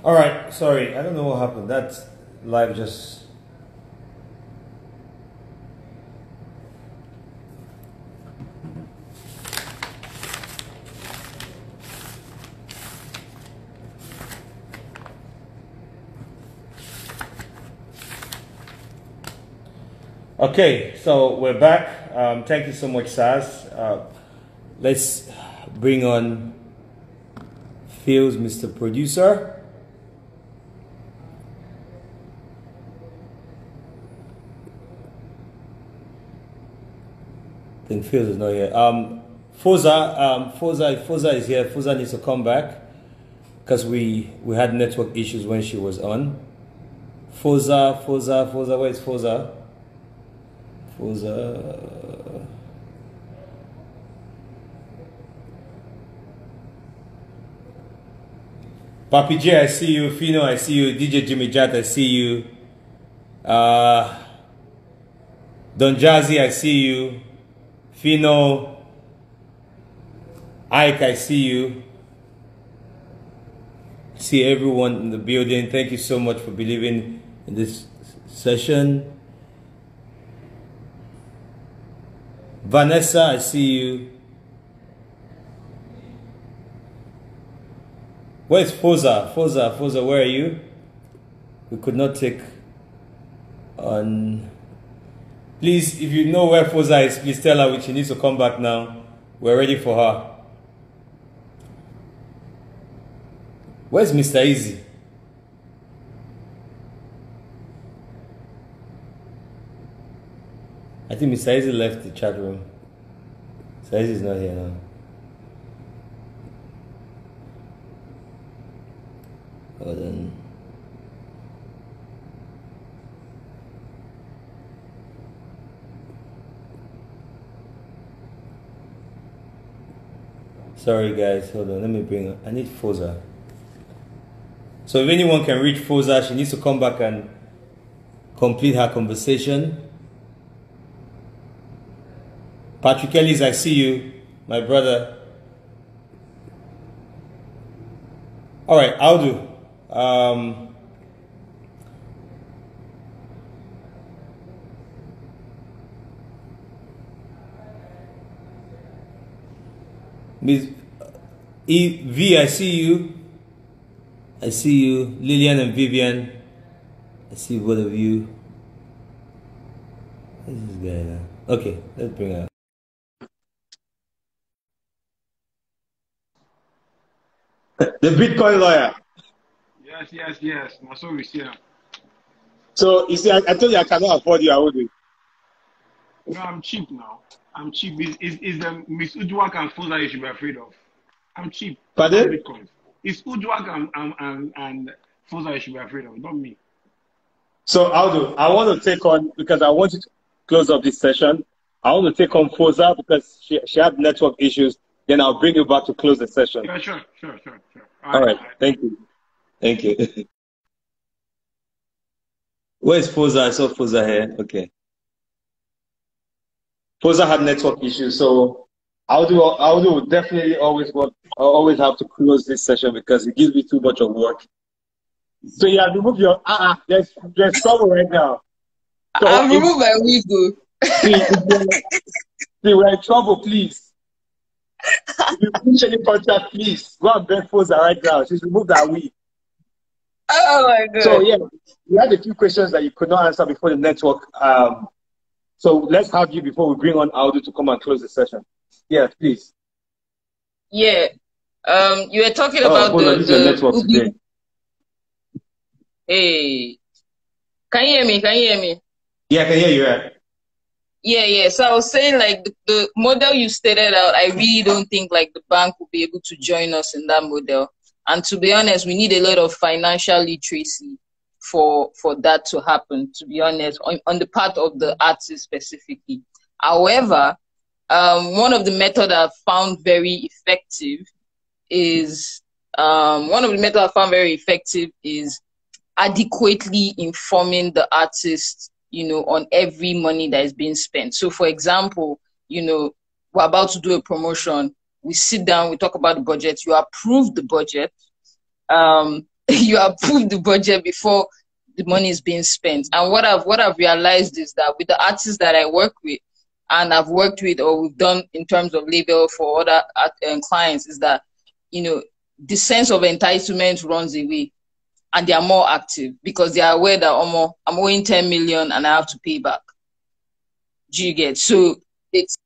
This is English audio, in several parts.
All right, sorry, I don't know what happened. That live just. Okay, so we're back. Thank you so much, Saz. Let's bring on Phil's Mr. Producer. I think Phil is not here. Foza is here. Foza needs to come back because we had network issues when she was on. Foza, where is Foza? Foza. Papi J, I see you. Fino, I see you. DJ Jimmy Jat, I see you. Don Jazzy, I see you. Fino, Ike, I see you. See everyone in the building. Thank you so much for believing in this session. Vanessa, I see you. Where's Foza? Foza, where are you? We could not take on. Please, if you know where Foza is, please tell her she needs to come back now. We're ready for her. Where's Mr. Easy? I think Mr. Easy left the chat room. Mr. Easy is not here now. Hold on. Sorry guys, hold on, let me bring her. I need Foza. So if anyone can reach Foza, she needs to come back and complete her conversation. Patrick Ellis, I see you, my brother. All right, Audu. Miss V, I see you. I see you. Lillian and Vivian. I see both of you. Where's this guy now? Okay, let's bring her. The Bitcoin lawyer. Yes. My soul is here. So, you see, I told you I cannot afford you, I would do. No, I'm cheap now. I'm cheap. It's the Miss Ujwak and Foza you should be afraid of. I'm cheap. Pardon? Bitcoin. It's Ujwak and Foza you should be afraid of, not me. So, Audu, I want to take on, because I want you to close up this session, I want to take on Foza because she had network issues. Then I'll bring you back to close the session. Yeah, sure. All right. Thank you. Thank you. Where's Foza? I saw Foza here. Okay. Foza had network issues, so Audu definitely always have to close this session because it gives me too much of work. So yeah, remove your there's trouble right now. So I'll remove my wig. See, we're in trouble, please. If you finish any contract, please go and beg Foza right now. She's removed her wig. Oh my god. So yeah, we had a few questions that you could not answer before the network. So let's have you before we bring on Audu to come and close the session. Yeah, please. Yeah. You were talking about the network today. Hey. Can you hear me? Yeah, I can hear you. Right? Yeah. So I was saying, like, the model you stated out, I really don't think, like, the bank will be able to join us in that model. And to be honest, we need a lot of financial literacy for that to happen, to be honest, on the part of the artist specifically. However, one of the methods I've found very effective is adequately informing the artist, on every money that is being spent. So for example, we're about to do a promotion. We sit down, we talk about the budget, you approve the budget. you approve the budget before the money is being spent. And what I've realized is that with the artists that I work with, and I've worked with, or we've done in terms of label for other clients, is that, you know, the sense of entitlement runs away, and they are more active because they are aware that I'm owing 10 million and I have to pay back. Do you get? So it's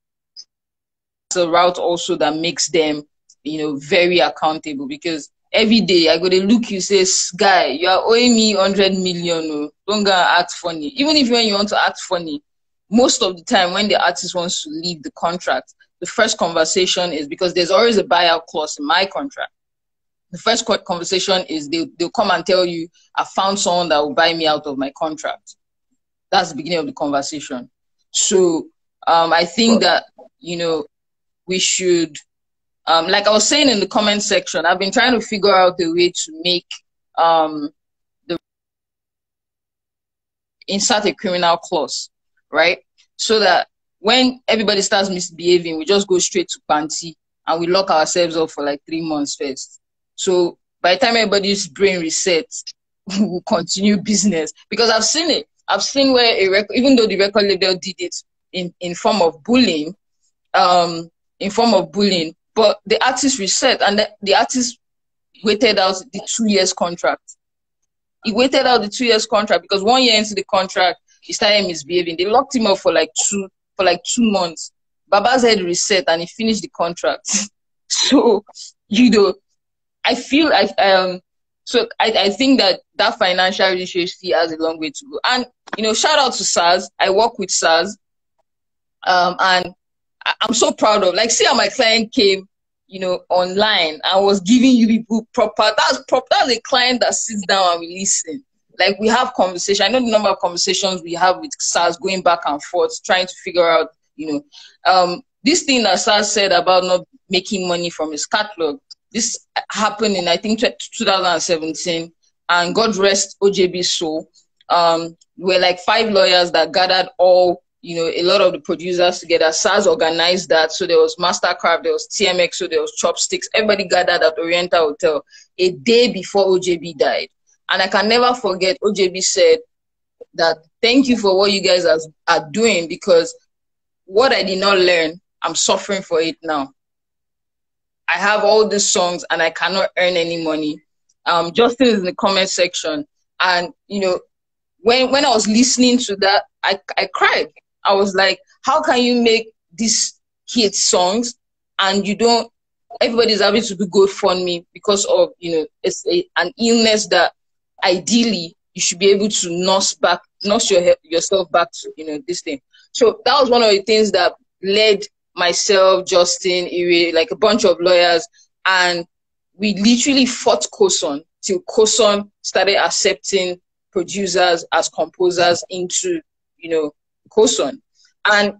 a route also that makes them, you know, very accountable, because every day I go to look, you say, guy, you are owing me 100 million. Oh, don't go act funny. Even if when you want to act funny, most of the time when the artist wants to leave the contract, the first conversation is, because there's always a buyout clause in my contract. The first conversation is they'll come and tell you, I found someone that will buy me out of my contract. That's the beginning of the conversation. So I think that, you know, we should, like I was saying in the comment section, I've been trying to figure out a way to make insert a criminal clause, right? So that when everybody starts misbehaving, we just go straight to panty and we lock ourselves up for like 3 months first. So by the time everybody's brain resets, we'll continue business. Because I've seen it. I've seen where even though the record label did it in form of bullying, but the artist reset, and the artist waited out the 2 years contract. He waited out the 2 years contract because 1 year into the contract, he started misbehaving. They locked him up for like 2 months. Baba's head reset and he finished the contract. So, you know, I feel I think that financial literacy has a long way to go. And, you know, shout out to SARS. I work with SARS. And I'm so proud of, like, see how my client came, you know, online and was giving you people proper. That's a client that sits down and we listen. Like, we have conversation. I know the number of conversations we have with SARS going back and forth, trying to figure out, you know, this thing that SARS said about not making money from his catalog. This happened in, I think, 2017, and God rest OJB's soul. We're like 5 lawyers that gathered all, you know, a lot of the producers together. SARS organized that. So there was Mastercraft, there was TMX, so there was Chopsticks. Everybody gathered at Oriental Hotel a day before OJB died. And I can never forget, OJB said that, thank you for what you guys are doing, because what I did not learn, I'm suffering for it now. I have all these songs and I cannot earn any money. Justin is in the comment section. And, you know, when I was listening to that, I cried. I was like, how can you make these hit songs and you don't, everybody's having to do GoFundMe because of, you know, it's an illness that ideally you should be able to nurse yourself back to, you know, this thing. So that was one of the things that led myself, Justin, Ire, like a bunch of lawyers, and we literally fought COSON till COSON started accepting producers as composers into, you know, COSON. And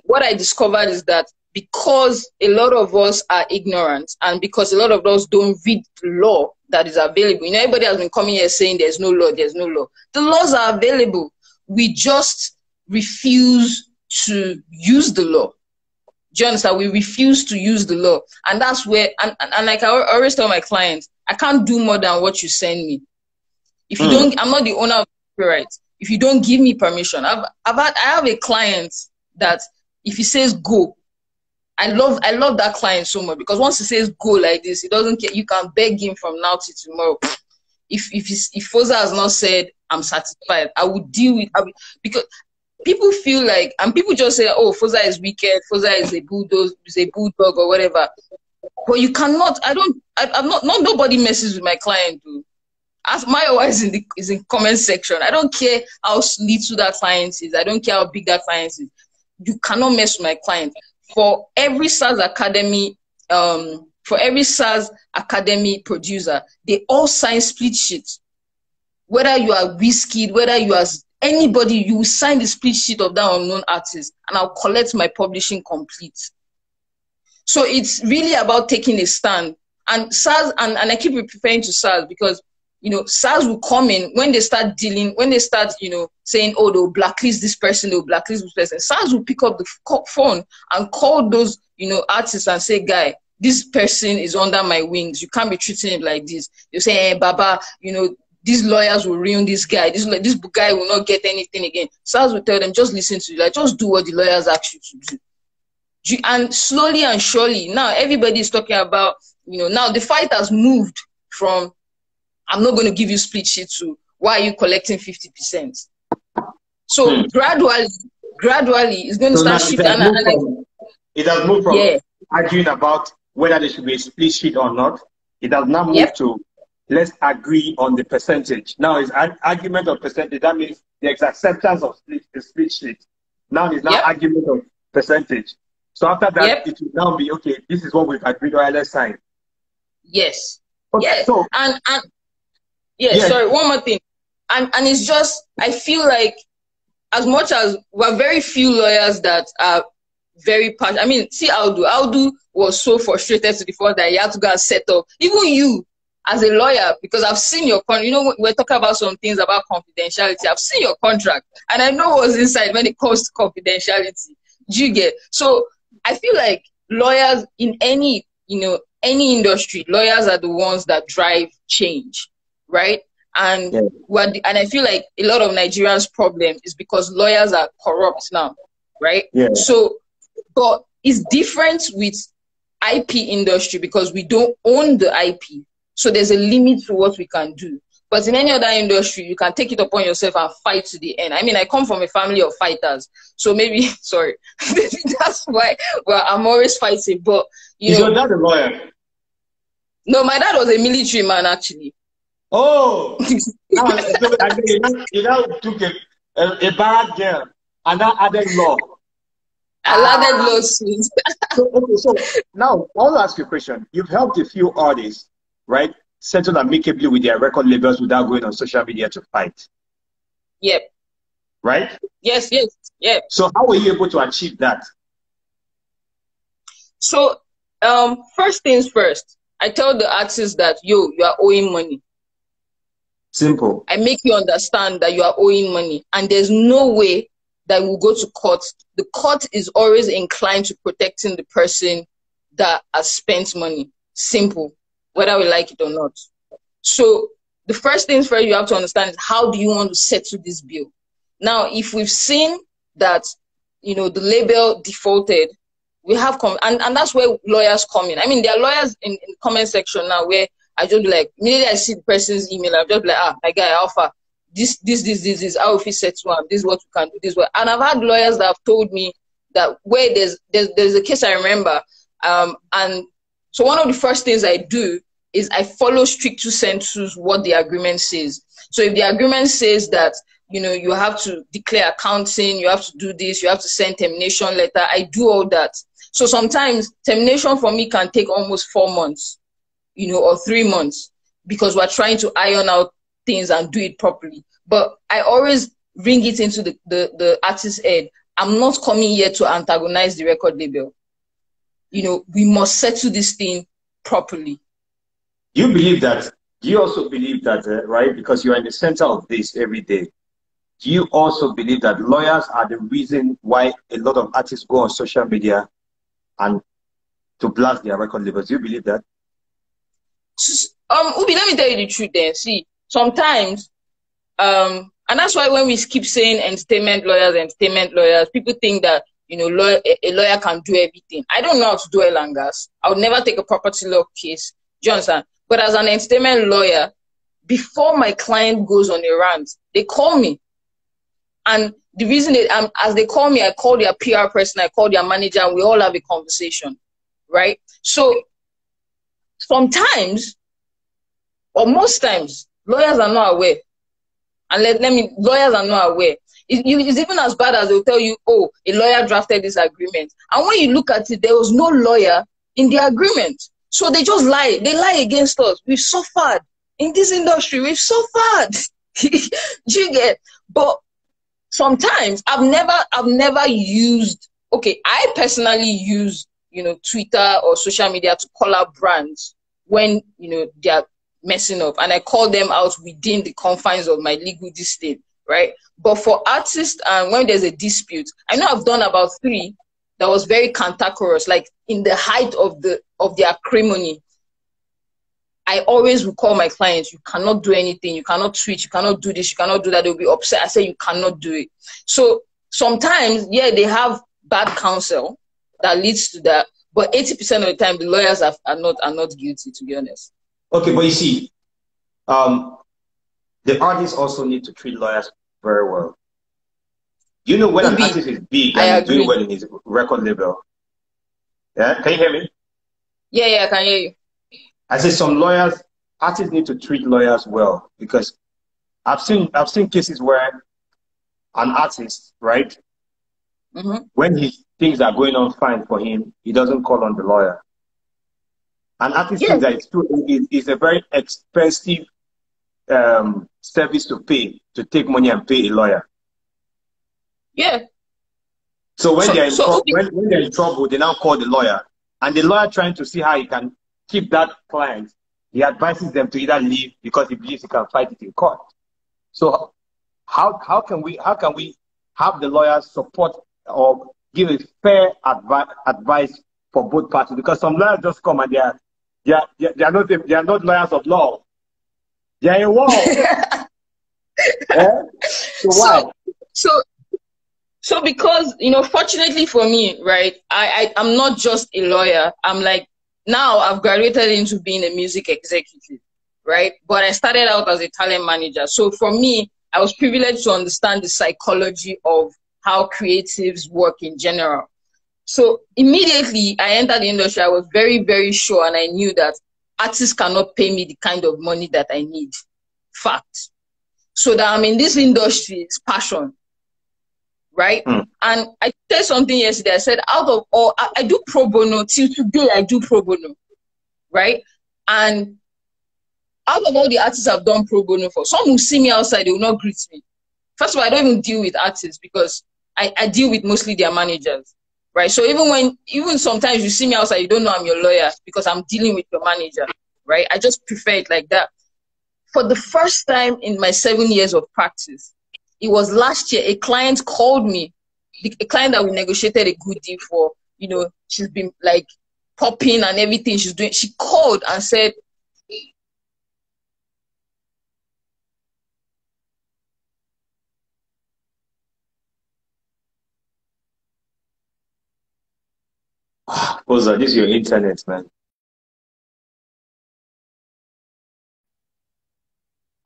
what I discovered is that because a lot of us are ignorant and because a lot of us don't read the law that is available, you know, everybody has been coming here saying there's no law, there's no law. The laws are available. We just refuse to use the law. Do you understand? We refuse to use the law. And that's where, and like I always tell my clients, I can't do more than what you send me. If you don't, I'm not the owner of the copyright. If you don't give me permission, I have a client that if he says go, I love that client so much, because once he says go like this, he doesn't care. You can beg him from now to tomorrow. If Foza has not said I'm satisfied, I will deal with because people feel like, and people just say, oh, Foza is wicked, Foza is a bulldog or whatever. But you cannot. Nobody messes with my client, dude. Ask my OS is in comment section. I don't care how little that client is. I don't care how big that client is. You cannot mess with my client. For every SARS Academy, producer, they all sign split sheets. Whether you are Wizkid, whether you are anybody, you will sign the split sheet of that unknown artist, and I'll collect my publishing complete. So it's really about taking a stand. And SARS, and I keep referring to SARS because, you know, SARS will come in when they start, you know, saying, oh, they'll blacklist this person, they'll blacklist this person. SARS will pick up the phone and call those, you know, artists and say, guy, this person is under my wings. You can't be treating him like this. You say, hey, Baba, you know, these lawyers will ruin this guy. This guy will not get anything again. SARS will tell them, just listen to you. Like, just do what the lawyers ask you to do. And slowly and surely, now everybody is talking about, you know, now the fight has moved from, I'm not going to give you split sheet to, why are you collecting 50%? So gradually, it's going to start shifting. It has moved from arguing about whether there should be a split sheet or not. It has now moved to, let's agree on the percentage. Now it's an argument of percentage. That means there's acceptance of the split sheet. Now it's now argument of percentage. So after that, it will now be, okay, this is what we've agreed on, let's sign. Yes. Okay, yes. So, sorry, one more thing. And it's just, I feel like, as much as we're very few lawyers that are very passionate. I mean, see Audu. Audu was so frustrated to the point that he had to go and set up. Even you, as a lawyer, because I've seen your contract. You know, we're talking about some things about confidentiality. I've seen your contract, and I know what's inside when it comes to confidentiality. Do you get? So I feel like lawyers in any industry, lawyers are the ones that drive change, right? And and I feel like a lot of Nigerians' problem is because lawyers are corrupt now, right? Yeah. So, but it's different with IP industry because we don't own the IP. So there's a limit to what we can do. But in any other industry, you can take it upon yourself and fight to the end. I mean, I come from a family of fighters. So maybe, sorry, maybe that's why I'm always fighting. But, you know. Is your dad a lawyer? No, my dad was a military man, actually. Oh! You now took a bad girl and now added law. I added law suits. So now, I want to ask you a question. You've helped a few artists, right, settle amicably with their record labels without going on social media to fight. Yep. Right? Yes. So how were you able to achieve that? So, first things first, I tell the artist that, yo, you are owing money. Simple. I make you understand that you are owing money, and there's no way that we'll go to court. The court is always inclined to protecting the person that has spent money. Simple. Whether we like it or not. So the first things first you have to understand is, how do you want to settle this bill? Now, if we've seen that, you know, the label defaulted, we have and that's where lawyers come in. I mean, there are lawyers in the comment section now where I just be like, immediately I see the person's email, I'll just be like, my guy, alpha, this, how if he settle one, this is what we can do, this way. And I've had lawyers that have told me that where there's a case I remember, and so one of the first things I do is I follow stricto sensu what the agreement says. So if the agreement says that, you know, you have to declare accounting, you have to do this, you have to send termination letter, I do all that. So sometimes termination for me can take almost 4 months, you know, or 3 months, because we're trying to iron out things and do it properly. But I always bring it into the artist's head. I'm not coming here to antagonize the record label. You know, we must settle this thing properly. You believe that? Do you also believe that, right? Because you are in the center of this every day. Do you also believe that lawyers are the reason why a lot of artists go on social media and to blast their record labels? Do you believe that? Ubi, let me tell you the truth then. See, sometimes, and that's why when we keep saying entertainment lawyers, people think that, you know, a lawyer can do everything. I don't know how to do oil and gas. I would never take a property law case. Do you understand? But as an entertainment lawyer, before my client goes on a rant, they call me. And the reason as they call me, I call their PR person, I call their manager, and we all have a conversation, right? So sometimes, or most times, lawyers are not aware. And lawyers are not aware. It's even as bad as they'll tell you, oh, a lawyer drafted this agreement. And when you look at it, there was no lawyer in the agreement. So they just lie. They lie against us. We've suffered. In this industry, we've suffered. Do you get? But sometimes I've never used, okay, I personally use, you know, Twitter or social media to call out brands when, you know, they're messing up, and I call them out within the confines of my legal dispute, right? But for artists, when there's a dispute, I know I've done about 3 that was very cantankerous, like in the height of the of their acrimony, I always will call my clients, you cannot do anything, you cannot switch, you cannot do this, you cannot do that, they'll be upset. I say you cannot do it. So sometimes, yeah, they have bad counsel that leads to that, but 80% of the time the lawyers are not guilty, to be honest. Okay, but you see, the artists also need to treat lawyers very well. You know, when an artist is big and is doing well in his record label. Yeah, can you hear me? Yeah, I can hear you. I say some artists need to treat lawyers well, because I've seen cases where an artist, right, when things are going on fine for him, he doesn't call on the lawyer. An artist thinks that it's a very expensive service to pay, to take money and pay a lawyer. Yeah. So when they're in trouble, they now call the lawyer, and the lawyer, trying to see how he can keep that client, he advises them to either leave because he believes he can fight it in court. So how can we have the lawyers support or give a fair advice for both parties? Because some lawyers just come and they are not lawyers of law. They are in war. Yeah? So why? So because, you know, fortunately for me, right, I'm not just a lawyer. I'm like, now I've graduated into being a music executive, right? But I started out as a talent manager. So for me, I was privileged to understand the psychology of how creatives work in general. So immediately I entered the industry, I was very, very sure, and I knew that artists cannot pay me the kind of money that I need. Fact. So that I'm in this industry is passion. Right? And I said something yesterday. I said, out of all, I do pro bono. Till today, I do pro bono. Right? And out of all the artists I've done pro bono for, some will see me outside, they will not greet me. First of all, I don't even deal with artists because I deal with mostly their managers. Right? So even sometimes you see me outside, you don't know I'm your lawyer because I'm dealing with your manager. Right? I just prefer it like that. For the first time in my 7 years of practice, it was last year, a client called me, a client that we negotiated a good deal for. You know, she's been like popping and everything she's doing. She called and said, Foza, this is your internet, man.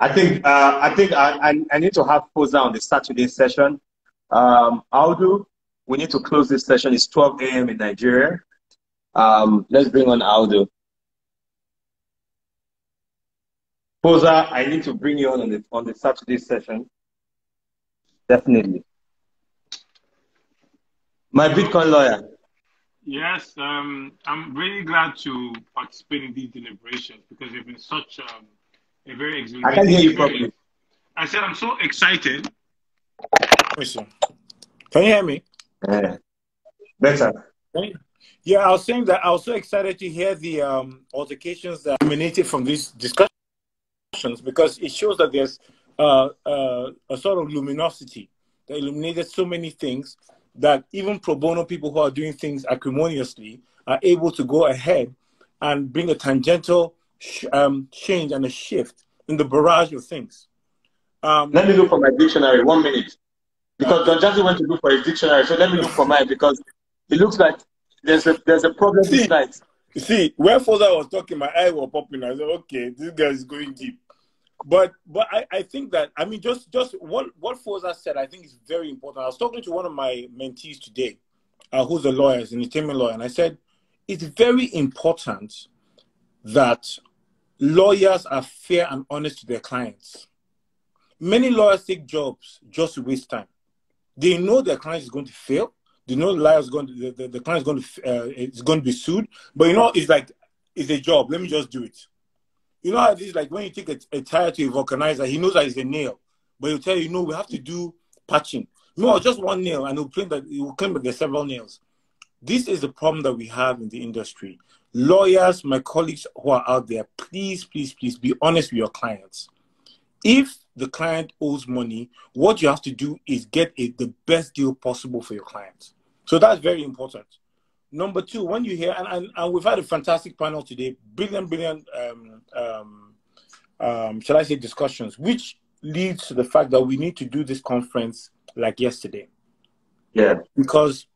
I think I need to have Foza on the Saturday session. Audu, we need to close this session. It's 12 a.m. in Nigeria. Let's bring on Audu. Foza, I need to bring you on the Saturday session. Definitely. My Bitcoin lawyer. Yes, I'm really glad to participate in these deliberations because they've been such a very exhilarating. I can hear you properly. I said I'm so excited. Can you hear me? Yeah. Better. Yeah, I was saying that I was so excited to hear the altercations that emanated from these discussions because it shows that there's a sort of luminosity that illuminated so many things that even pro bono people who are doing things acrimoniously are able to go ahead and bring a tangential change and a shift in the barrage of things. Let me look for my dictionary. 1 minute. Because Don Jazzy went to look for his dictionary, so let me look for mine because it looks like there's a problem this night. See, where Foza was talking, my eye was popping. I said, okay, this guy is going deep. But I think that, I mean, just what Foza said, I think is very important. I was talking to one of my mentees today, who's a lawyer, an entertainment lawyer, and I said, it's very important that lawyers are fair and honest to their clients. Many lawyers take jobs just to waste time. They know their client is going to fail. They know the client is going to be sued. But you know, it's like, it's a job. Let me just do it. You know how it is like when you take a tire to a vulcanizer, he knows that it's a nail. But he'll tell you, no, we have to do patching. No, just one nail, and he will claim that there's several nails. This is the problem that we have in the industry. Lawyers, my colleagues who are out there, please, please, please be honest with your clients. If the client owes money, what you have to do is get the best deal possible for your client. So that's very important. Number two, when you hear, and we've had a fantastic panel today, brilliant, shall I say, discussions, which leads to the fact that we need to do this conference like yesterday. Yeah. Because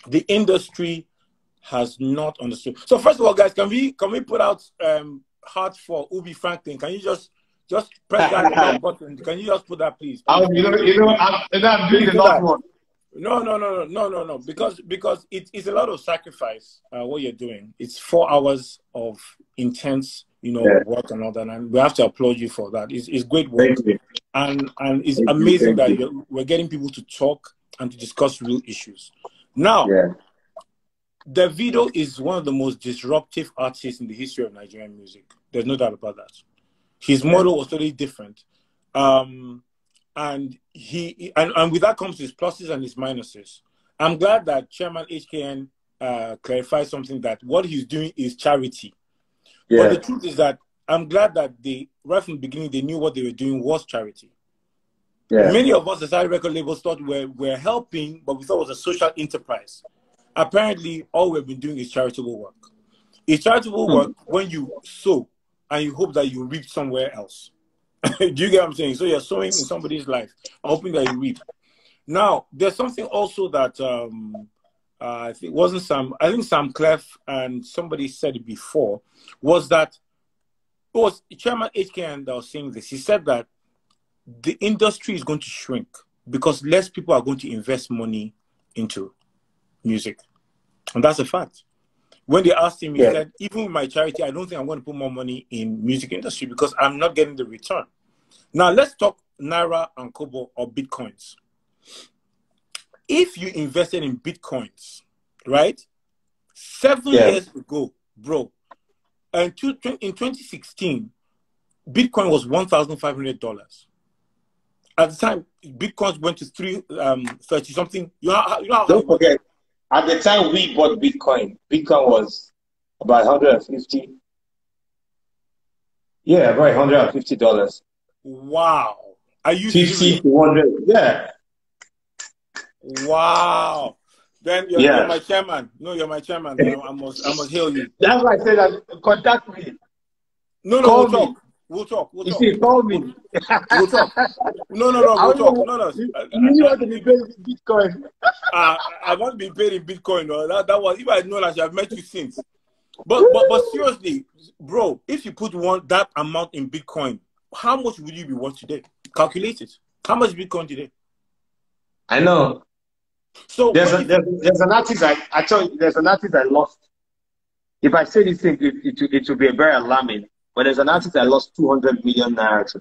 the industry has not understood. So first of all, guys, can we put out hearts for UBI FRANKLIN? Can you just press that button? Can you just put that, please? I'm doing the last one. No. Because it's a lot of sacrifice. What you're doing. It's 4 hours of intense, work and all that, and we have to applaud you for that. It's great work, and it's amazing that we're getting people to talk and to discuss real issues. Now, Davido is one of the most disruptive artists in the history of Nigerian music. There's no doubt about that. His model was totally different. And with that comes his pluses and his minuses. I'm glad that Chairman HKN clarified something, that what he's doing is charity. But the truth is that I'm glad that right from the beginning, they knew what they were doing was charity. Many of us as record labels thought we're helping, but we thought it was a social enterprise. Apparently, all we've been doing is charitable work. It's charitable work when you sow and you hope that you reap somewhere else. Do you get what I'm saying? So you're sowing in somebody's life, hoping that you reap. Now, there's something also that I think Sam Clef and somebody said it before, was that it was Chairman HKN that was saying this. He said that the industry is going to shrink because less people are going to invest money into music. And that's a fact. When they asked him, he said, even with my charity, I don't think I'm going to put more money in music industry because I'm not getting the return. Now, let's talk Naira and Kobo or Bitcoins. If you invested in Bitcoins, right, 7 years ago, bro, and in 2016, Bitcoin was $1,500. At the time, Bitcoins went to 30 something. Don't forget, at the time we bought Bitcoin was about 150. Yeah, about $150. Wow. Are you 50 to 100? Yeah. Wow. Then you're my chairman. No, you're my chairman. I must hail you. That's why I said that. Contact me. No, call we'll me. Talk. We'll talk. You see, call me. We'll talk. No, we'll talk. No. You want to be paid in Bitcoin. I want to be paid in Bitcoin. No, that was, if I had known, I should have met you since. But seriously, bro, if you put that amount in Bitcoin, how much would you be worth today? Calculate it. How much Bitcoin today? I know. So there's an artist I tell you, there's an artist I lost. If I say this thing, it will be very alarming. But there's an artist I lost 200 million naira to.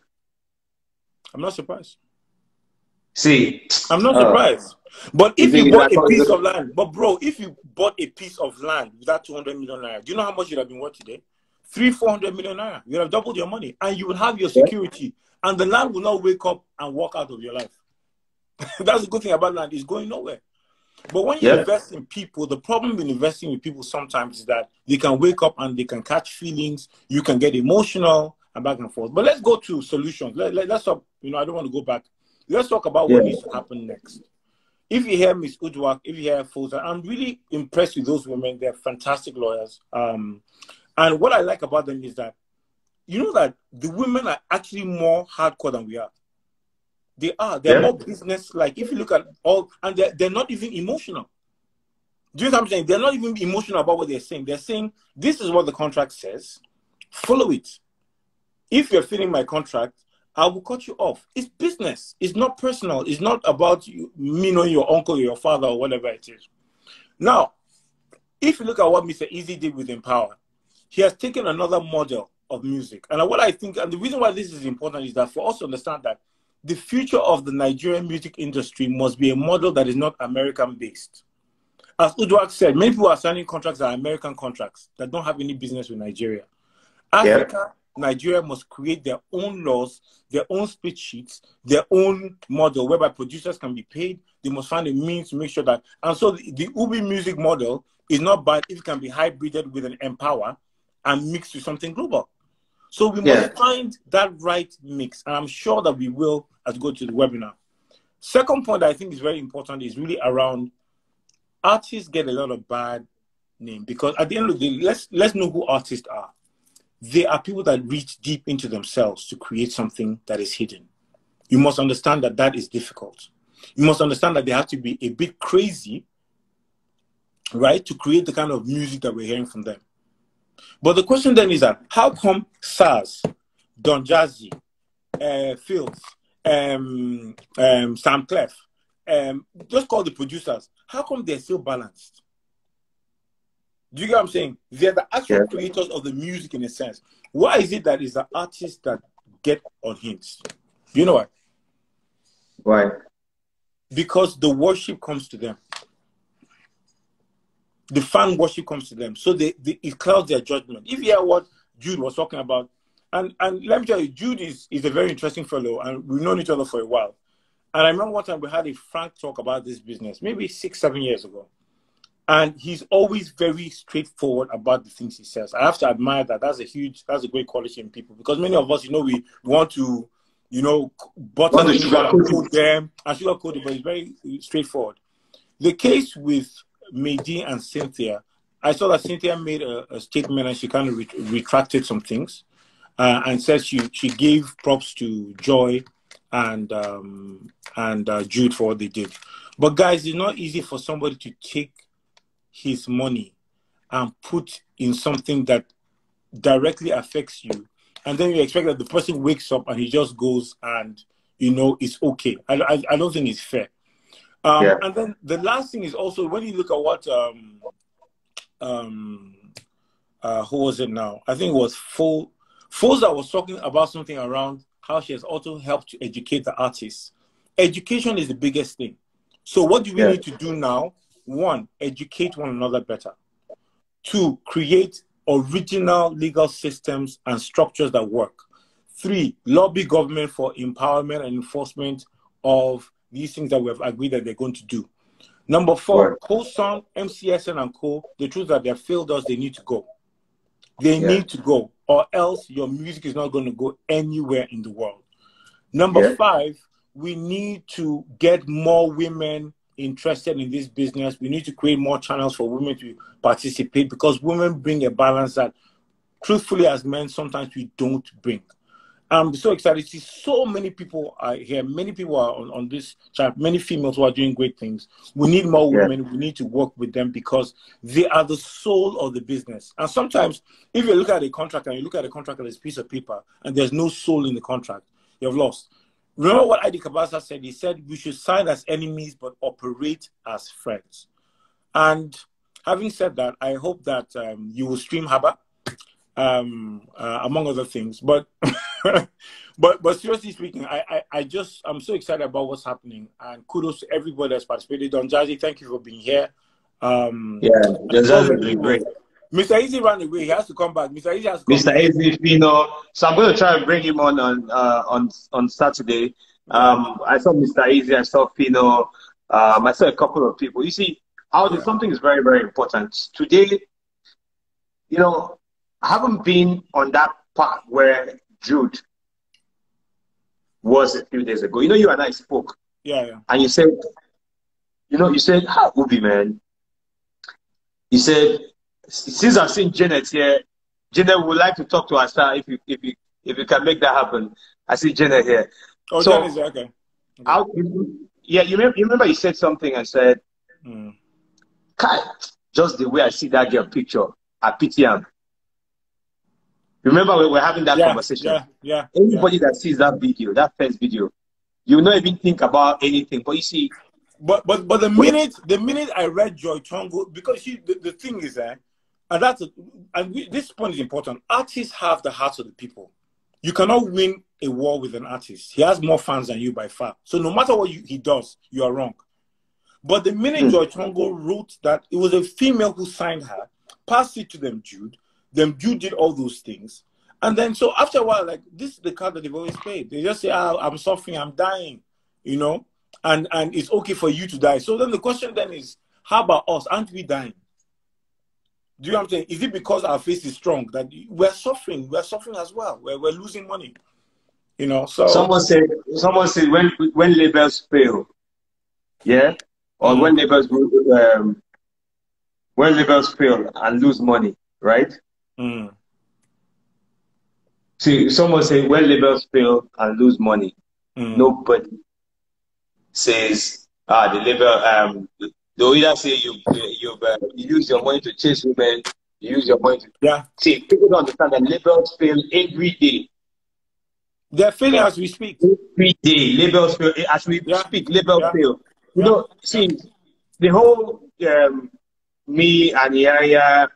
I'm not surprised. See, I'm not surprised. But if you bought a piece of land, but bro, if you bought a piece of land with that 200 million naira, do you know how much you'd have been worth today? 300-400 million naira. You'd have doubled your money, and you would have your security, and the land will not wake up and walk out of your life. That's the good thing about land; it's going nowhere. But when you invest in people, the problem with investing in people sometimes is that they can wake up and they can catch feelings. You can get emotional and back and forth. But let's go to solutions. Let's talk. I don't want to go back. Let's talk about what needs to happen next. If you hear Miss Udwak, if you hear Foza, I'm really impressed with those women. They're fantastic lawyers. And what I like about them is that, that the women are actually more hardcore than we are. They are. They're more business-like. If you look at and they're not even emotional. Do you know what I'm saying? They're not even emotional about what they're saying. They're saying, this is what the contract says. Follow it. If you're filling my contract, I will cut you off. It's business. It's not personal. It's not about me knowing your uncle or your father or whatever it is. Now, if you look at what Mr. Easy did with Empower, he has taken another model of music. And what I think, and the reason why this is important is that for us to understand that the future of the Nigerian music industry must be a model that is not American-based. As Udwak said, many people are signing contracts that are American contracts that don't have any business with Nigeria. Africa, Nigeria must create their own laws, their own split sheets, their own model whereby producers can be paid. They must find a means to make sure that. And so the UBI music model is not bad if it can be hybrided with an Empower and mixed with something global. So we must find that right mix. And I'm sure that we will as we go to the webinar. Second point that I think is very important is really around artists get a lot of bad name, because at the end of the day, let's know who artists are. They are people that reach deep into themselves to create something that is hidden. You must understand that that is difficult. You must understand that they have to be a bit crazy, right, to create the kind of music that we're hearing from them. But the question then is that, how come SARS, Don Jazzy, Fields, Sam Clef, just call the producers, how come they're still balanced? Do you get what I'm saying? They're the actual creators of the music in a sense. Why is it that it's the artists that get unhinged? Do you know why? Why? Because the worship comes to them. The fan worship comes to them. So it clouds their judgment. If you hear what Jude was talking about, and let me tell you, Jude is a very interesting fellow, and we've known each other for a while. And I remember one time we had a frank talk about this business, maybe 6-7 years ago. And he's always very straightforward about the things he says. I have to admire that. That's a great quality in people, because many of us, we want to, butter the sugar and coat them and sugarcoat it, but it's very straightforward. The case with Mehdi and Cynthia, I saw that Cynthia made a statement and she kind of retracted some things and said she gave props to Joy and Jude for what they did. But guys, it's not easy for somebody to take his money and put in something that directly affects you, and then you expect that the person wakes up and he just goes and it's okay. I don't think it's fair. And then the last thing is also, when you look at what who was it now? I think it was Foza was talking about something around how she has also helped to educate the artists. Education is the biggest thing. So what do we need to do now? 1, educate one another better. 2, create original legal systems and structures that work. 3, lobby government for empowerment and enforcement of these things that we have agreed that they're going to do. Number 4, Co-Song, MCSN and Co., the truth that they've failed us, they need to go. They need to go, or else your music is not going to go anywhere in the world. Number 5, we need to get more women interested in this business. We need to create more channels for women to participate, because women bring a balance that, truthfully, as men, sometimes we don't bring. I'm so excited to see so many people are here. Many people are on this chat. Many females who are doing great things. We need more women. We need to work with them, because they are the soul of the business. And sometimes, if you look at a contract and you look at a contract as a piece of paper and there's no soul in the contract, you've lost. Remember what Adi Kabasa said? He said we should sign as enemies but operate as friends. And having said that, I hope that you will stream Haba, among other things. But but seriously speaking, I'm so excited about what's happening, and kudos to everybody that's participated. Don Jazzy, thank you for being here. Don Jazzy has been great. Mr. Easy ran away. He has to come back. Mr. Easy has to come Mr. Easy, so I'm going to try and bring him on Saturday. I saw Mr. Easy, I saw Fino, I saw a couple of people. You see, something is very, very important. Today, I haven't been on that part where Jude was a few days ago. You and I spoke. And you said, Ubi, man. You said, since I've seen Janet here, Janet would like to talk to us if you can make that happen. I see Janet here. Oh, so, Janet's okay. You remember you said something and said, just the way I see that girl picture, I pity him. Remember we were having that conversation? Anybody that sees that video, that first video, you will not even think about anything. But you see, but the minute I read Joy Tongo, because the thing is this point is important. Artists have the hearts of the people. You cannot win a war with an artist. He has more fans than you by far. So no matter what he does, you are wrong. But the minute Joy Tongo wrote that it was a female who signed her, passed it to them Jude did all those things. And then so after a while, like, this is the card that they've always played. They just say, I'm suffering, I'm dying, and it's okay for you to die. So then the question then is, how about us? Aren't we dying? Do you know what I'm saying? Is it because our face is strong that we're suffering? We're suffering as well. We're losing money. So someone said when labels fail, or when labels when labels fail and lose money, right? Mm. See, someone say when labels fail and lose money, nobody says, the label, they'll either say you use your money to chase women, you use your money to. Yeah. See, people don't understand that labels fail every day. They're failing as we speak. Every day, labels fail. As we speak, labels fail. You know, see, the whole me and Yaya,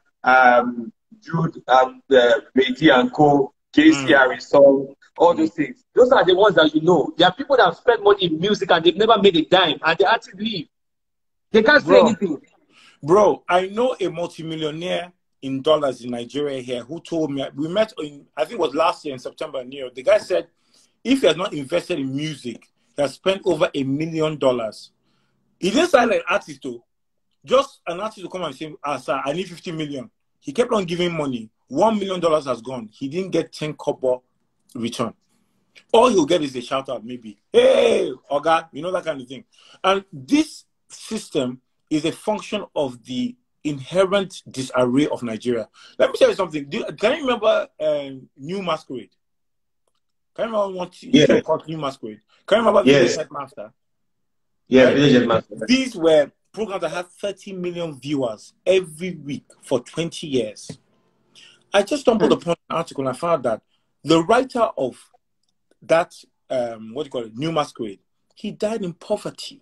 Jude and Beatty and Co, JC song, all those things. Those are the ones that you know. There are people that have spent money in music and they've never made a dime, and they actually leave. They can't say anything. Bro, I know a multimillionaire in dollars in Nigeria here who told me, we met in, I think it was last year in September in New York. The guy said, if he has not invested in music, he has spent over $1 million. He didn't sign an artist though. Just an artist to come and say, sir, I need 50 million. He kept on giving money. $1 million has gone. He didn't get 10 kobo return. All he'll get is a shout out, maybe. Hey, Oga, you know, that kind of thing. And this system is a function of the inherent disarray of Nigeria. Let me tell you something. Can you remember New Masquerade? Can you remember what show called New Masquerade? Can you remember Village Headmaster? Yeah, right? Village Headmaster. These were programs that had 30 million viewers every week for 20 years. I just stumbled upon an article and I found that the writer of that, New Masquerade, he died in poverty.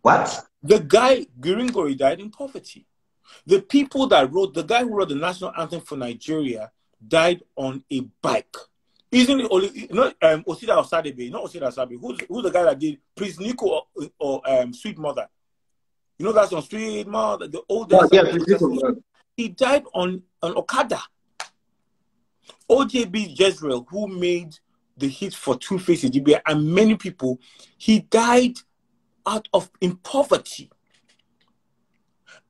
What? The guy, Giringori, died in poverty. The people that wrote, the guy who wrote the national anthem for Nigeria died on a bike. Isn't it only, not Osita Osadebe, not Osita Osadebe, who's the guy that did Prince Nico or Sweet Mother? You know that's on Sweet Mother, the oldest. He died on Okada. OJB Jezreel, who made the hit for Two Faces, GBA, and many people, he died in poverty.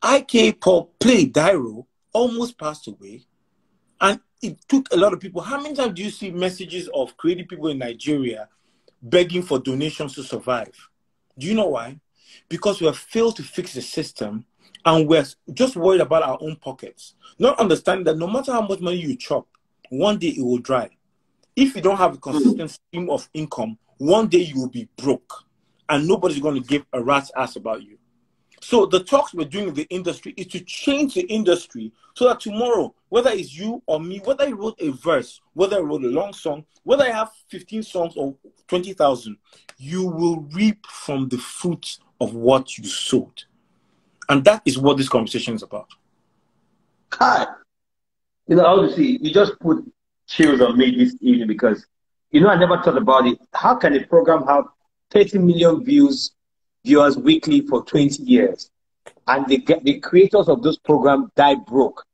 IK Paul played Dairo, almost passed away, and it took a lot of people. How many times do you see messages of creative people in Nigeria begging for donations to survive? Do you know why? Because we have failed to fix the system and we're just worried about our own pockets. Not understanding that no matter how much money you chop, one day it will dry. If you don't have a consistent stream of income, one day you will be broke and nobody's going to give a rat's ass about you. So the talks we're doing in the industry is to change the industry so that tomorrow, whether it's you or me, whether I wrote a verse, whether I wrote a long song, whether I have 15 songs or 20,000, you will reap from the fruits of what you sowed. And that is what this conversation is about. Hi. You know, obviously, you just put chills on me this evening because, you know, I never thought about it. How can a program have 30 million viewers weekly for 20 years and the creators of those programs die broke?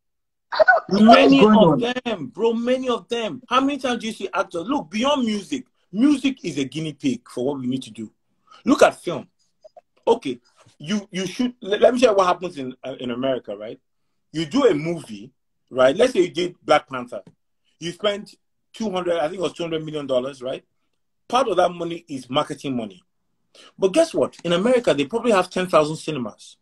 Many of them, bro, many of them. How many times do you see actors? Look, beyond music, music is a guinea pig for what we need to do. Look at film. Okay, you should, let me share what happens in America, right? You do a movie, right? Let's say you did Black Panther. You spent I think it was $200 million, right? Part of that money is marketing money. But guess what? In America, they probably have 10,000 cinemas.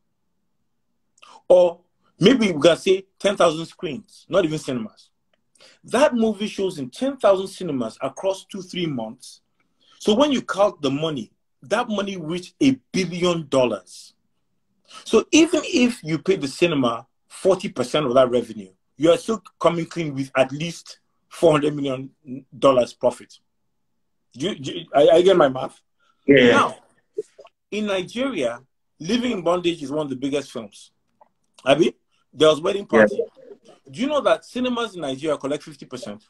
Or maybe we can say 10,000 screens, not even cinemas. That movie shows in 10,000 cinemas across 2-3 months. So when you count the money, that money reached $1 billion. So even if you pay the cinema 40% of that revenue, you are still coming clean with at least $400 million profit. I get my math? Yeah. Now, in Nigeria, Living in Bondage is one of the biggest films. Abi, there was Wedding Party. Yeah. Do you know that cinemas in Nigeria collect 50%?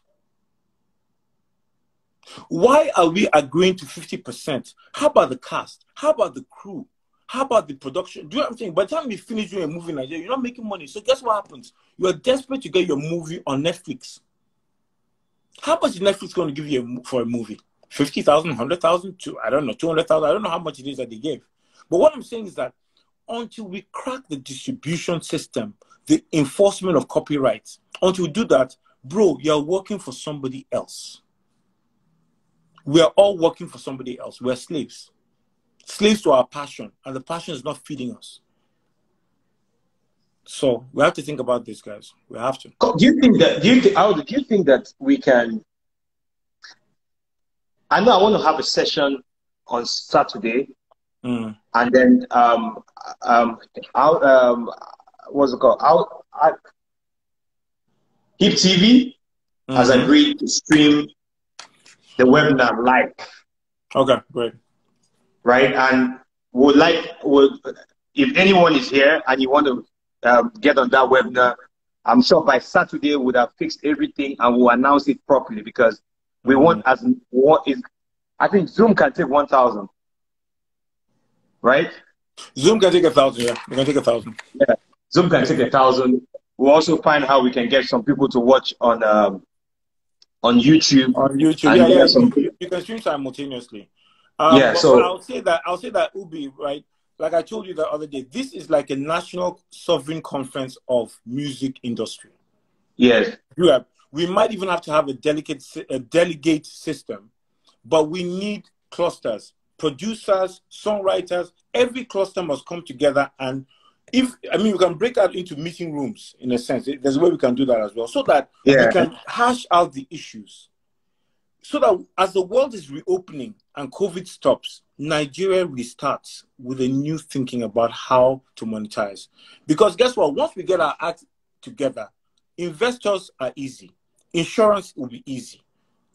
Why are we agreeing to 50%? How about the cast? How about the crew? How about the production? Do you know what I'm saying? By the time you finish doing a movie in Nigeria, you're not making money. So guess what happens? You are desperate to get your movie on Netflix. How much is Netflix going to give you for a movie? 50,000, 100,000, I don't know, 200,000. I don't know how much it is that they give. But what I'm saying is that until we crack the distribution system, the enforcement of copyright, until we do that, bro, you're working for somebody else. We are all working for somebody else. We're slaves. Slaves to our passion, and the passion is not feeding us. So we have to think about this, guys. We have to. Do you think that? Aldo, do you think that we can? I know I want to have a session on Saturday, and then what's it called? Hip TV has agreed to stream the webinar live. Okay, great. Right, and if anyone is here and you want to get on that webinar, I'm sure by Saturday we would have fixed everything and we'll announce it properly, because we want I think Zoom can take 1,000, right? Zoom can take 1,000. Yeah, we can take 1,000. Yeah, Zoom can take 1,000. We'll also find how we can get some people to watch on YouTube. On YouTube, you can stream simultaneously. So I'll say that Ubi, right? Like I told you the other day, this is like a national sovereign conference of music industry. Yes. We might even have to have a delegate system, but we need clusters, producers, songwriters. Every cluster must come together, and we can break out into meeting rooms in a sense. There's a way we can do that as well, so that we can hash out the issues. So that as the world is reopening and COVID stops, Nigeria restarts with a new thinking about how to monetize. Because guess what? Once we get our act together, investors are easy. Insurance will be easy.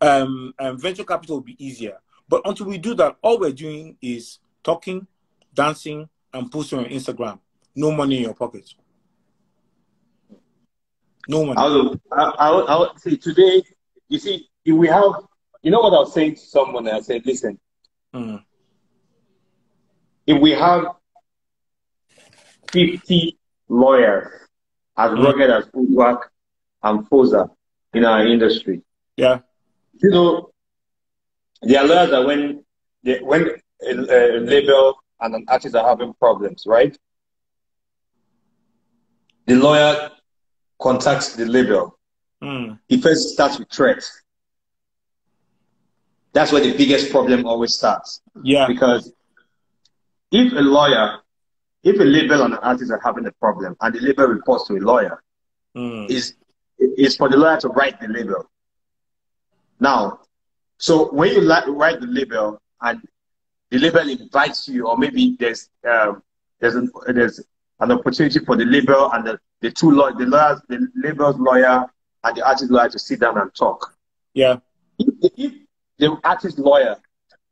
Venture capital will be easier. But until we do that, all we're doing is talking, dancing, and posting on Instagram. No money in your pocket. No money. I would say today, you see, if we have, you know what I was saying to someone? I said, listen, if we have 50 lawyers as rugged as Uduak and Foza in our industry, you know, there are lawyers that when a label and an artist are having problems, right? The lawyer contacts the label. He first starts with threats. That's where the biggest problem always starts. Yeah. Because if a label and an artist are having a problem and the label reports to a lawyer, is for the lawyer to write the label. Now, so when you write the label and the label invites you, or maybe there's an opportunity for the label and the label's lawyer and the artist lawyer to sit down and talk. Yeah. If the artist lawyer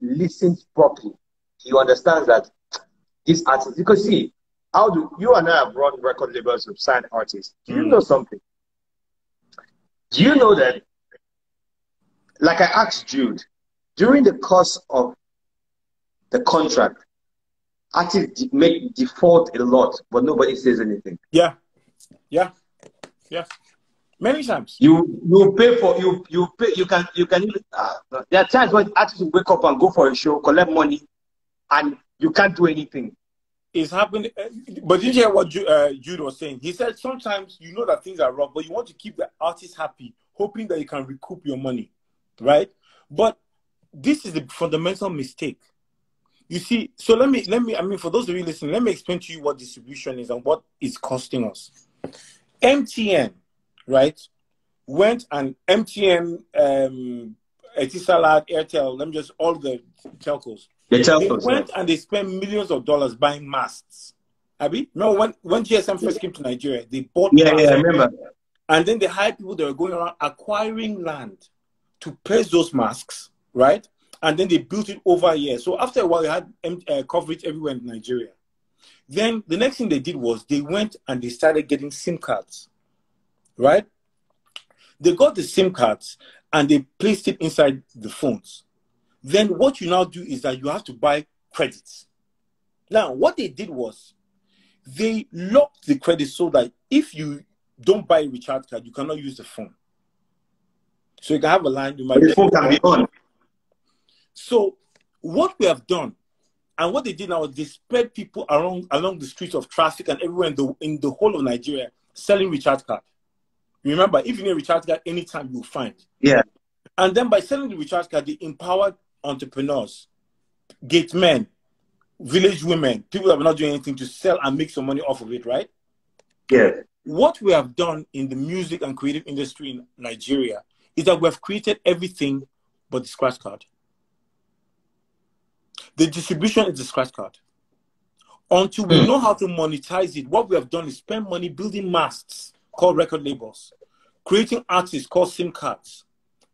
listens properly, he understands that this artist, because see, you and I have run record labels with signed artists. Do you know something? Do you know that, like I asked Jude, during the course of the contract, artists make default a lot, but nobody says anything. Yeah. Many times. You pay for you can there are times when artists will wake up and go for a show, collect money, and you can't do anything. It's happening. But did you hear what Jude was saying? He said sometimes you know that things are wrong, but you want to keep the artist happy, hoping that you can recoup your money, right? But this is the fundamental mistake. You see, so let me, for those of you listening, let me explain to you what distribution is and what it's costing us. MTN, right, went and MTN, Etisalat, Airtel, all the telcos. They went and they spent millions of dollars buying masks. Abi? No, when GSM first came to Nigeria, they bought masks. Yeah, I remember. And then they hired people that were going around acquiring land to place those masks, right? And then they built it over a year. So after a while, they had coverage everywhere in Nigeria. Then the next thing they did was they went and they started getting SIM cards, right? They got the SIM cards and they placed it inside the phones. Then what you now do is that you have to buy credits. Now, what they did was they locked the credits so that if you don't buy a recharge card, you cannot use the phone. So you can have a line. The phone can be on. So what we have done, and what they did now, they spread people along the streets of traffic and everywhere in the whole of Nigeria selling recharge card. Remember, if you need a recharge card, anytime you'll find. Yeah. And then by selling the recharge card, they empowered entrepreneurs, gate men, village women, people that were not doing anything to sell and make some money off of it, right? Yeah. What we have done in the music and creative industry in Nigeria is that we have created everything but the scratch card. The distribution is the scratch card. Until we know how to monetize it, what we have done is spend money building masts called record labels, creating artists called SIM cards,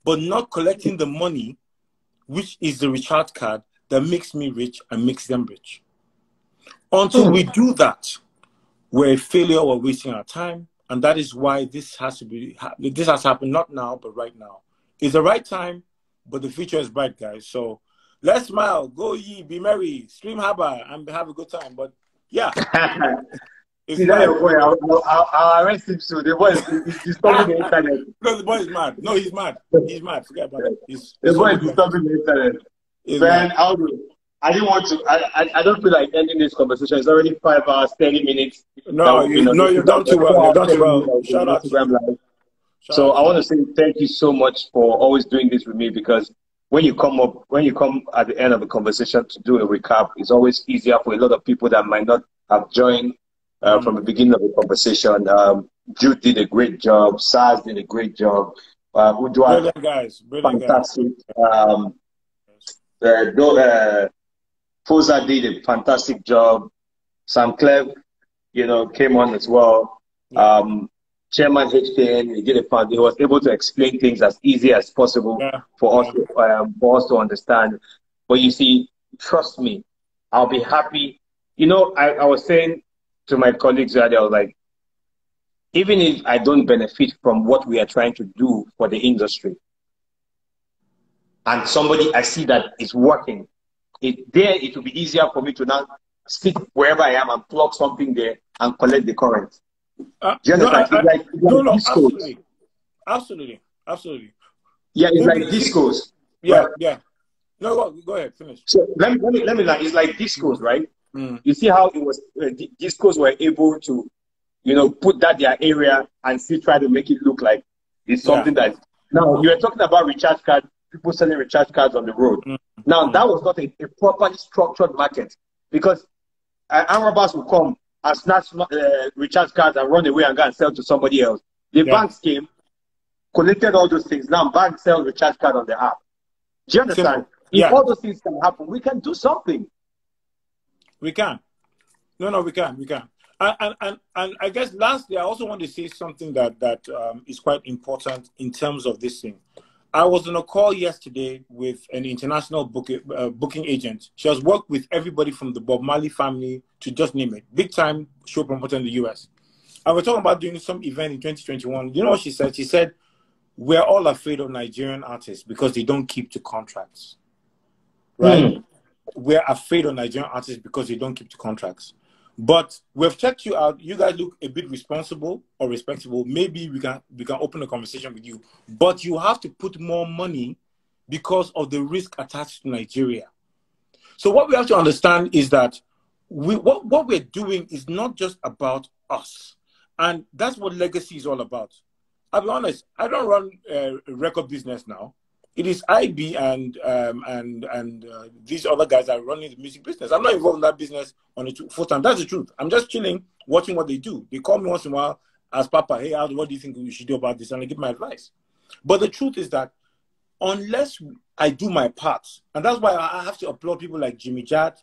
but not collecting the money, which is the recharge card that makes me rich and makes them rich. Until we do that, we're a failure, we're wasting our time, and that is why this has happened not now, but right now. It's the right time, but the future is bright, guys. So let's smile, go ye, be merry, stream harbor, and have a good time. But yeah. See, that your boy, I'll arrest him soon. The boy is disturbing the internet. Because the boy is mad. No, he's mad. He's mad. Forget about it. The boy is disturbing the internet. Man, I didn't want to. I don't feel like ending this conversation. It's already 5 hours, 30 minutes. No, you've done too well. You've done too well. Shout out to you. So I want to say thank you so much for always doing this with me, because when you come at the end of a conversation to do a recap, it's always easier for a lot of people that might not have joined from the beginning of the conversation. Jude did a great job. Saz did a great job. Udwa, brilliant guys. Fantastic. Foza did a fantastic job. Sam Clev, came on as well. Chairman HKN, he was able to explain things as easy as possible for us to understand. But you see, trust me, I'll be happy. I was saying to my colleagues earlier, I was like, even if I don't benefit from what we are trying to do for the industry, and I see that it's working, it will be easier for me to now sit wherever I am and plug something there and collect the current. Do you understand? Absolutely. Yeah, it's like discos. Yeah, right? Yeah. No, go ahead, finish. So let me it's like discos, right? You see how it was discos were able to, put that their area and still try to make it look like it's something that. Now you were talking about recharge cards, people selling recharge cards on the road. Now that was not a properly structured market, because armed robbers will come and snatch recharge cards and run away and go and sell to somebody else. The banks came, collected all those things. Now banks sell recharge card on the app. Do you understand? If all those things can happen, we can do something. We can. No, we can. And I guess lastly, I also want to say something that is quite important in terms of this thing. I was on a call yesterday with an international booking agent. She has worked with everybody from the Bob Marley family to just name it. Big time show promoter in the US. And we're talking about doing some event in 2021. You know what she said? She said, we're all afraid of Nigerian artists because they don't keep to contracts. Right? We're afraid of Nigerian artists because they don't keep to contracts. But we've checked you out. You guys look a bit responsible or respectable. Maybe we can open a conversation with you. But you have to put more money because of the risk attached to Nigeria. So what we have to understand is that what we're doing is not just about us. And that's what legacy is all about. I'll be honest, I don't run a record business now. It is IB and these other guys are running the music business. I'm not involved in that business on a full time. That's the truth. I'm just chilling, watching what they do. They call me once in a while, ask Papa, hey, Aldo, what do you think we should do about this? And I give my advice. But the truth is that unless I do my part, and that's why I have to applaud people like Jimmy Jad,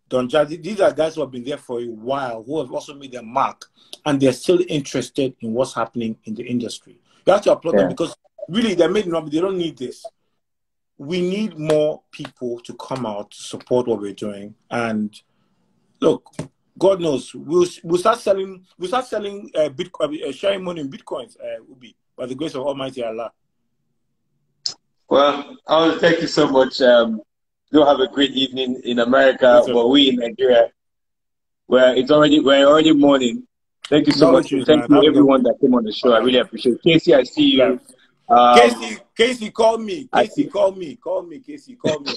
Don Jad. These are guys who have been there for a while, who have also made their mark, and they're still interested in what's happening in the industry. You have to applaud them because really they're made up. They don't need this. We need more people to come out to support what we're doing. And look, God knows, we'll start selling Bitcoin, sharing money in Bitcoins, Ubi, by the grace of Almighty Allah. Well, I want to thank you so much. Do have a great evening in America, but we in Nigeria, we're already morning. Thank you so much. Thank you everyone that came on the show. I really appreciate it. Casey, I see you. Casey, call me. Call me, Casey, call me.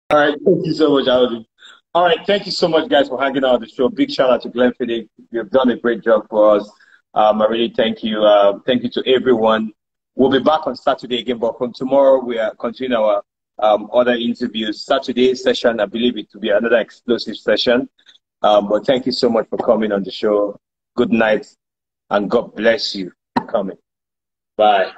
All right, thank you so much, Audu. All right, thank you so much, guys, for hanging out on the show. Big shout out to Glenn Fiddick. You've done a great job for us. I really thank you. Thank you to everyone. We'll be back on Saturday again, but from tomorrow we are continuing our other interviews. Saturday's session, I believe it to be another explosive session. But thank you so much for coming on the show. good night, and God bless you for coming. Bye.